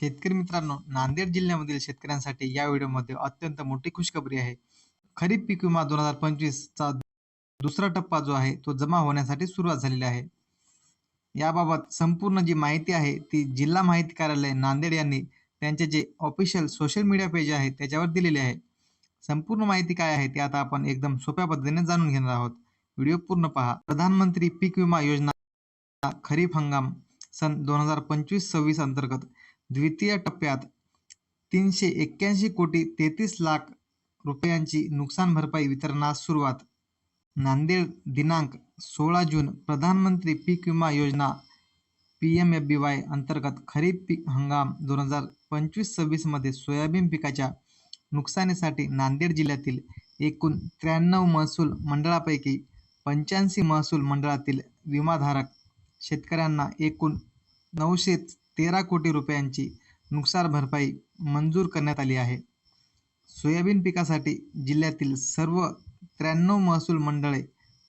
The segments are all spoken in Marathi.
शेतकरी मित्रांनो, नांदेड जिल्ह्यामधील शेतकऱ्यांसाठी या व्हिडिओमध्ये अत्यंत मोठी खुशखबरी आहे. खरीप पीक विमा 2025 चा दुसरा टप्पा जो आहे तो जमा होण्यासाठी सुरुवात झालेली आहे. याबाबत संपूर्ण जी माहिती आहे ती जिल्हा माहिती कार्यालय नांदेड यांनी त्यांचे जे ऑफिशियल सोशल मीडिया पेज आहे त्याच्यावर दिलेली आहे. संपूर्ण माहिती काय आहे ते आता आपण एकदम सोप्या पद्धतीने जाणून घेणार आहोत. व्हिडिओ पूर्ण पहा. प्रधानमंत्री पीक विमा योजना खरीप हंगाम सन 2025-26 अंतर्गत द्वितीय टप्प्यात 381 कोटी 33 लाख रुपयांची नुकसान भरपाई वितरणास सुरुवात. नांदेड दिनांक 16 जून. प्रधानमंत्री पीक विमा योजना PMFBY अंतर्गत खरीप पीक हंगाम 2025-26 मध्ये सोयाबीन पिकाच्या नुकसानीसाठी नांदेड जिल्ह्यातील एकूण 93 महसूल मंडळापैकी 85 महसूल मंडळातील विमाधारक शेतकऱ्यांना एकूण 913 कोटी रुपयांची नुकसान भरपाई मंजूर करण्यात आली आहे. सोयाबीन पिकासाठी जिल्ह्यातील सर्व 93 महसूल मंडळे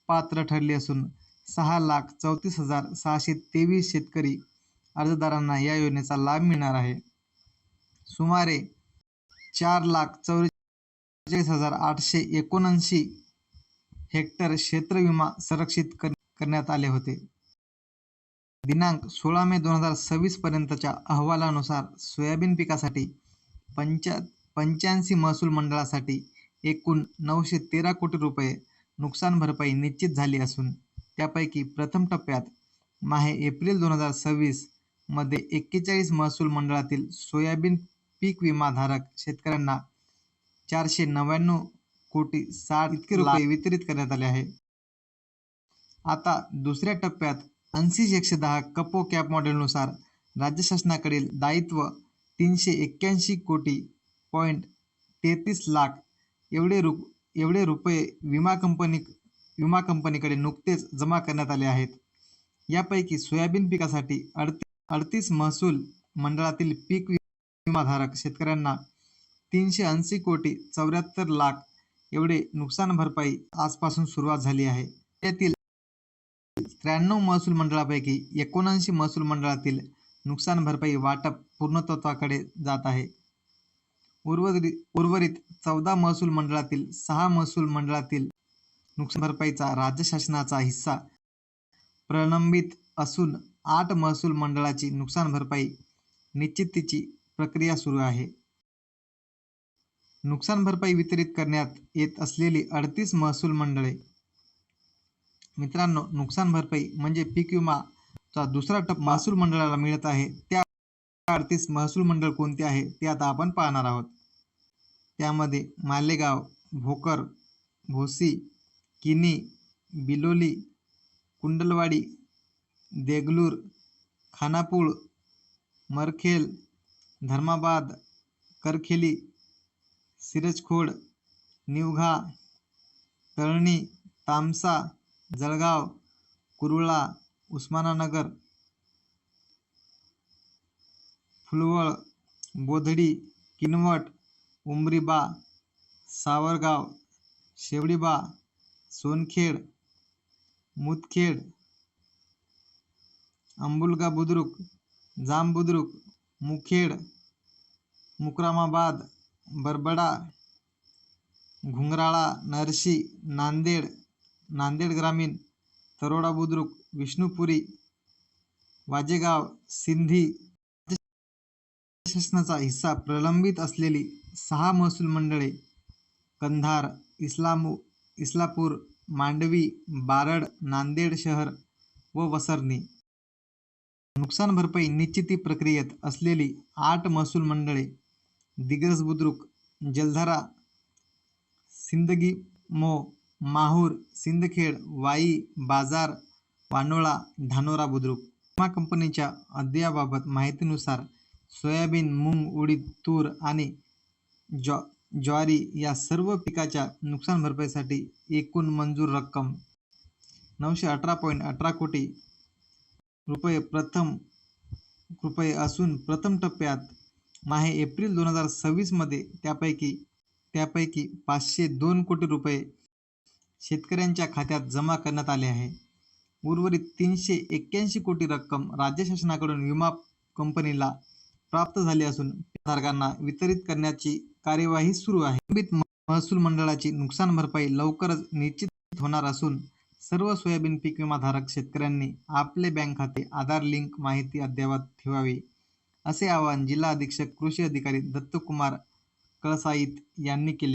पात्र ठरली असून 6,34,623 शेतकरी अर्जदारांना या योजनेचा लाभ मिळणार आहे. सुमारे 4,44,879 हेक्टर क्षेत्र विमा संरक्षित करण्यात आले होते. दिनांक 16 मे 2026 पर्यंतच्या अहवालानुसार सोयाबीन पिकासाठी 85 महसूल मंडळासाठी एकूण 913 कोटी रुपये नुकसान भरपाई निश्चित झाली असून त्यापैकी प्रथम टप्प्यात माहे एप्रिल 2026 मध्ये 41 महसूल मंडळातील सोयाबीन पीक विमाधारक शेतकऱ्यांना 499 कोटी 60 इतके रुपये वितरित करण्यात आले आहे. आता दुसऱ्या टप्प्यात 80-110 कपो कॅप मॉडेलनुसार राज्य शासनाकडील दायित्व 381 कोटी .33 लाख एवढे रुपये विमा कंपनीकडे नुकतेच जमा करण्यात आले आहेत. यापैकी सोयाबीन पिकासाठी 38 महसूल मंडळातील पीक विमाधारक शेतकऱ्यांना 380 कोटी 74 लाख एवढे नुकसान भरपाई आजपासून सुरुवात झाली आहे. त्यातील 93 महसूल मंडळापैकी 79 महसूल मंडळातील नुकसान भरपाई वाटप पूर्णत्वाकडे जात आहे. उर्वरित 14 महसूल मंडळातील 6 महसूल मंडळातील नुकसान भरपाईचा राज्य शासनाचा हिस्सा प्रलंबित असून 8 महसूल मंडळाची नुकसान भरपाई निश्चितीची प्रक्रिया सुरू आहे. नुकसान भरपाई वितरित करण्यात येत असलेली 38 महसूल मंडळे. मित्रांनो, नुकसान भरपाई म्हणजे पीक विमाचा दुसरा टप्पा महसूल मंडळाला मिळत आहे. त्या 38 महसूल मंडळ कोणते आहे ते आता आपण पाहणार आहोत. त्यामध्ये मालेगाव, भोकर, भोसी, किनी, बिलोली, कुंडलवाडी, देगलूर, खानापूर, मरखेल, धर्माबाद, करखेली, सिरजखोड, निवघा, तळणी, तामसा, जळगाव, कुरुळा, उस्मानानगर, फुलवळ, बोधडी, किनवट, उमरीबा, सावरगाव, शेवडीबा, सोनखेड, मुदखेड, अंबुलगा बुद्रुक, जाम बुद्रुक, मुखेड, मुक्रामाबाद, बरबडा, घुंगराळा, नरशी, नांदेड, नांदेड ग्रामीण, तरोडा बुद्रुक, विष्णुपुरी, वाजेगाव, सिंधी. शासनाचा हिस्सा प्रलंबित असलेली 6 महसूल मंडळे कंधार, इस्लापूर, मांडवी, बारड, नांदेड शहर व वसरणी. नुकसान भरपाई निश्चिती प्रक्रियेत असलेली 8 महसूल मंडळे दिग्रस बुद्रुक, जलधारा, सिंदगी मो, माहूर, सिंदखेड, वाई, बाजार, वानोळा, धानोरा बुद्रुक. विमा कंपनीच्या अद्ययावत माहितीनुसार सोयाबीन, मूग, उडीद, तूर आणि ज्वारी या सर्व पिकाच्या नुकसान भरपाईसाठी एकूण मंजूर रक्कम 918.18 कोटी रुपये असून प्रथम टप्प्यात माहे एप्रिल 2026 मध्ये त्यापैकी 502 कोटी रुपये शेतकऱ्यांच्या खात्यात जमा करण्यात आले आहे. उर्वरित 381 कोटी रक्कम राज्य शासनाकडून विमा कंपनीला प्राप्त झाली असून धारकांना वितरित करण्याची कार्यवाही सुरू आहे. विलंबित महसूल मंडळाची नुकसान भरपाई लवकरच निश्चित होणार असून सर्व सोयाबीन पीक विमा धारक शेतकऱ्यांनी आपले बँक खाते आधार लिंक माहिती अद्ययावत ठेवावी, असे आवाहन जिल्हा अधीक्षक कृषी अधिकारी दत्तकुमार कळसाईत यांनी केले.